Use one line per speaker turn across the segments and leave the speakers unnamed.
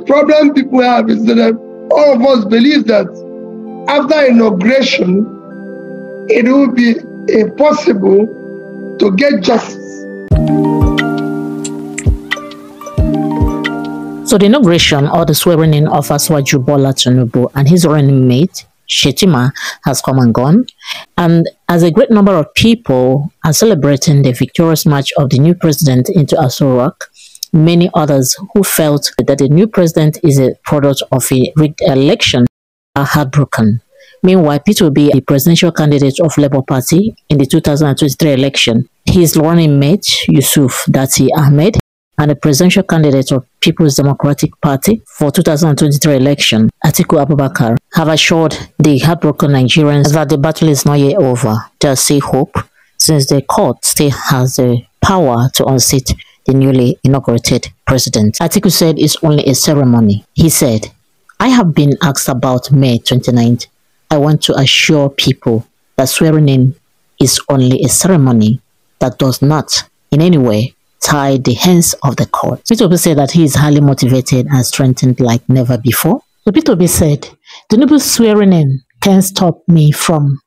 problem people have is that all of us believe that after inauguration, it will be impossible to get justice.
So the inauguration or the swearing in of Asiwaju Bola Tinubu and his running mate, Shettima, has come and gone. And as a great number of people are celebrating the victorious march of the new president into Aso Rock, many others who felt that the new president is a product of a rigged election are heartbroken. Meanwhile, P2B, the presidential candidate of Labour Party in the 2023 election, his running mate, Yusuf Dati Ahmed, and the presidential candidate of People's Democratic Party for 2023 election, Atiku Abubakar, have assured the heartbroken Nigerians that the battle is not yet over. They still hope, since the court still has the power to unseat the newly inaugurated president. Atiku said it's only a ceremony. He said, "I have been asked about May 29th. I want to assure people that swearing in is only a ceremony that does not in any way tie the hands of the court." P2B said that he is highly motivated and strengthened like never before. So P2B said, "Tinubu's swearing in can't stop me from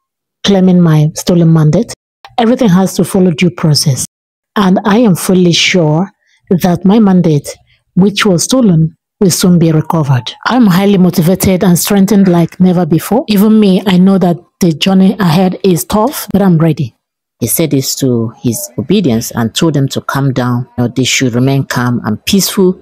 claiming my stolen mandate. Everything has to follow due process. And I am fully sure that my mandate, which was stolen, will soon be recovered. I'm highly motivated and strengthened like never before. Even me, I know that the journey ahead is tough, but I'm ready." He said this to his obedience and told them to calm down. They should remain calm and peaceful.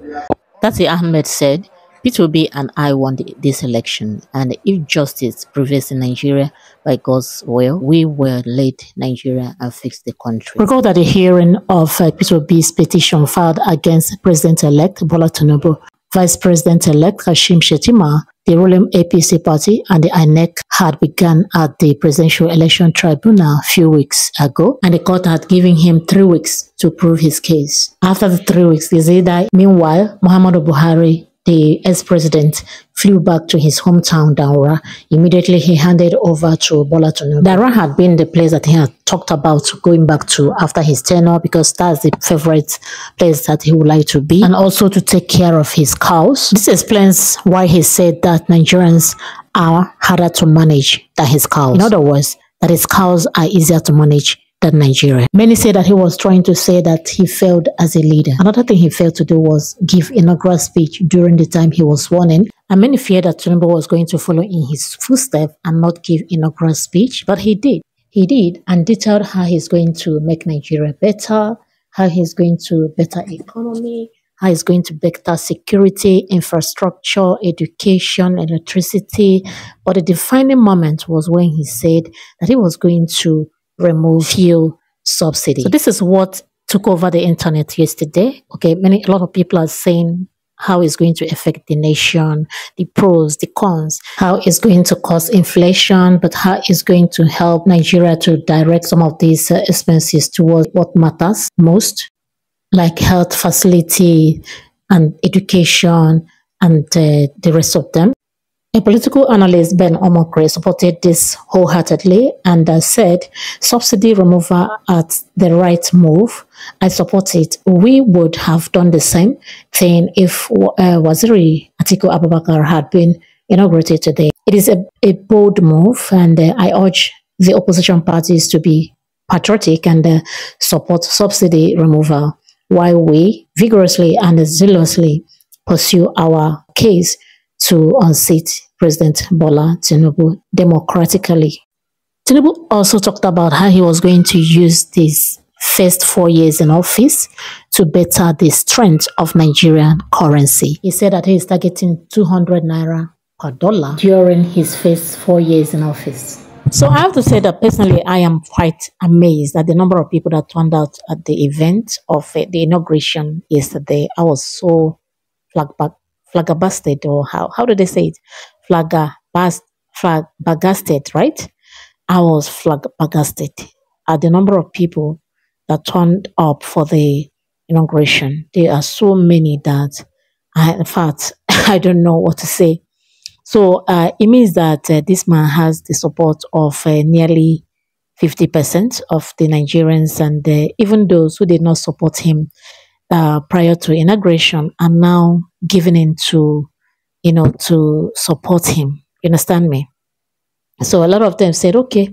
That's what Ahmed said. P2B and I won this election, and if justice prevails in Nigeria, by God's will, we will lead Nigeria and fix the country. Recall that the hearing of P2B's petition filed against President-elect Bola Tinubu, Vice President-elect Kashim Shettima, the ruling APC party, and the INEC had begun at the Presidential Election Tribunal a few weeks ago, and the court had given him 3 weeks to prove his case. After the 3 weeks, they died. Meanwhile, Muhammadu Buhari, the ex-president, flew back to his hometown, Daura. Immediately, he handed over to Bola Tinubu. Daura had been the place that he had talked about going back to after his tenure, because that's the favorite place that he would like to be, and also to take care of his cows. This explains why he said that Nigerians are harder to manage than his cows. In other words, that his cows are easier to manage than Nigeria. Many say that he was trying to say that he failed as a leader. Another thing he failed to do was give inaugural speech during the time he was sworn in. And many feared that Tinubu was going to follow in his footsteps and not give inaugural speech, but he did. He did, and detailed how he's going to make Nigeria better, how he's going to better economy, how he's going to better security, infrastructure, education, electricity. But the defining moment was when he said that he was going to remove fuel subsidy. So this is what took over the internet yesterday. Okay, a lot of people are saying how it's going to affect the nation, the pros, the cons, how it's going to cause inflation, but how it's going to help Nigeria to direct some of these expenses towards what matters most, like health facility and education and the rest of them. A political analyst, Ben Omokre, supported this wholeheartedly and said, "Subsidy removal at the right move. I support it. We would have done the same thing if Waziri Atiku Abubakar had been inaugurated today. It is a bold move, and I urge the opposition parties to be patriotic and support subsidy removal while we vigorously and zealously pursue our case to unseat President Bola Tinubu democratically." Tinubu also talked about how he was going to use these first 4 years in office to better the strength of Nigerian currency. He said that he is targeting 200 naira per dollar during his first 4 years in office. So I have to say that personally, I am quite amazed at the number of people that turned out at the event of the inauguration yesterday. I was so flabbergasted, or how do they say it? Flabbergasted, right? I was flabbergasted at the number of people that turned up for the inauguration. There are so many that, in fact, I don't know what to say. So it means that this man has the support of nearly 50% of the Nigerians, and even those who did not support him, prior to inauguration are now giving in to, to support him. You understand me? So a lot of them said, okay,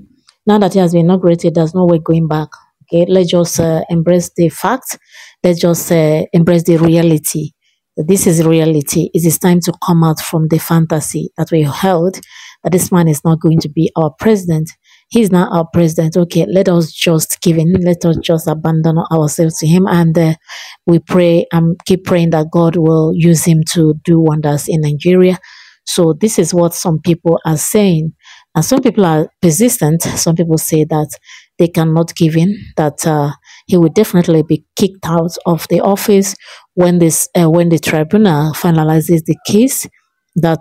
now that he has been inaugurated, there's no way going back. Okay, let's just embrace the fact. Let's just embrace the reality. This is reality. It is time to come out from the fantasy that we held that this man is not going to be our president. He's not our president. Okay, let us just give in. Let us just abandon ourselves to him, and we pray and keep praying that God will use him to do wonders in Nigeria. So this is what some people are saying. And some people are persistent. Some people say that they cannot give in, that he will definitely be kicked out of the office when the tribunal finalizes the case that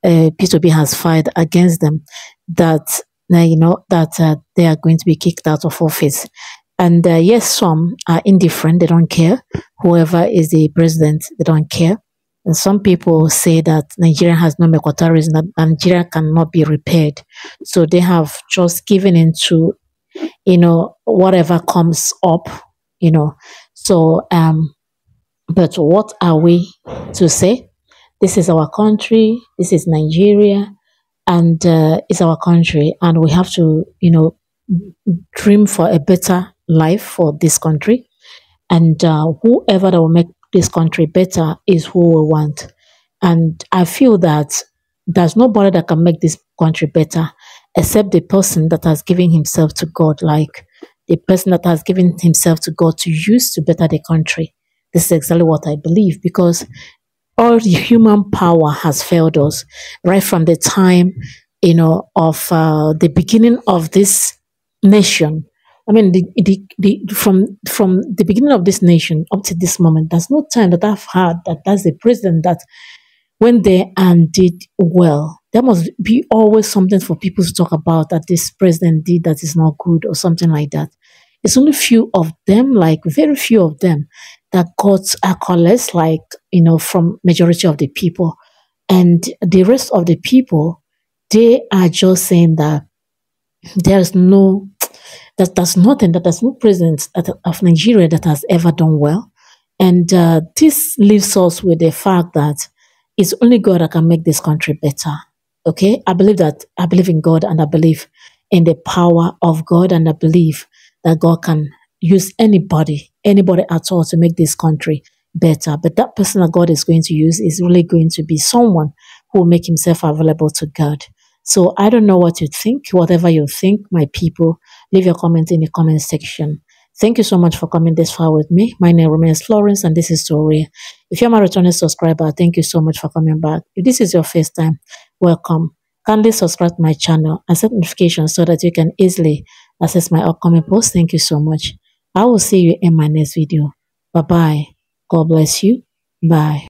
P2B has filed against them, that they are going to be kicked out of office. And yes, some are indifferent. They don't care. Whoever is the president, they don't care. And some people say that Nigeria has no mequatarism, that Nigeria cannot be repaired. So they have just given into, whatever comes up, So, but what are we to say? This is our country. This is Nigeria. And it's our country. And we have to, dream for a better life for this country. And whoever that will make this country better is who we want. And I feel that there's nobody that can make this country better except the person that has given himself to God, like the person that has given himself to God to use to better the country. This is exactly what I believe, because all the human power has failed us right from the time, of the beginning of this nation. I mean, from the beginning of this nation up to this moment, there's no time that I've heard that that's the president that went there and did well. There must be always something for people to talk about that this president did that is not good or something like that. It's only few of them, like very few of them, that got accolades, like, from majority of the people. And the rest of the people, they are just saying that there's no, there's nothing, that there's no president of Nigeria that has ever done well. And this leaves us with the fact that it's only God that can make this country better. Okay, I believe in God, and I believe in the power of God, and I believe that God can use anybody at all to make this country better. But that person that God is going to use is really going to be someone who will make himself available to God. So I don't know what you think. Whatever you think, my people, leave your comment in the comment section. Thank you so much for coming this far with me. My name remains Florence, and this is Story. If you're my returning subscriber, thank you so much for coming back. If this is your first time, welcome. Kindly subscribe to my channel and set notifications so that you can easily access my upcoming posts. Thank you so much. I will see you in my next video. Bye-bye. God bless you. Bye.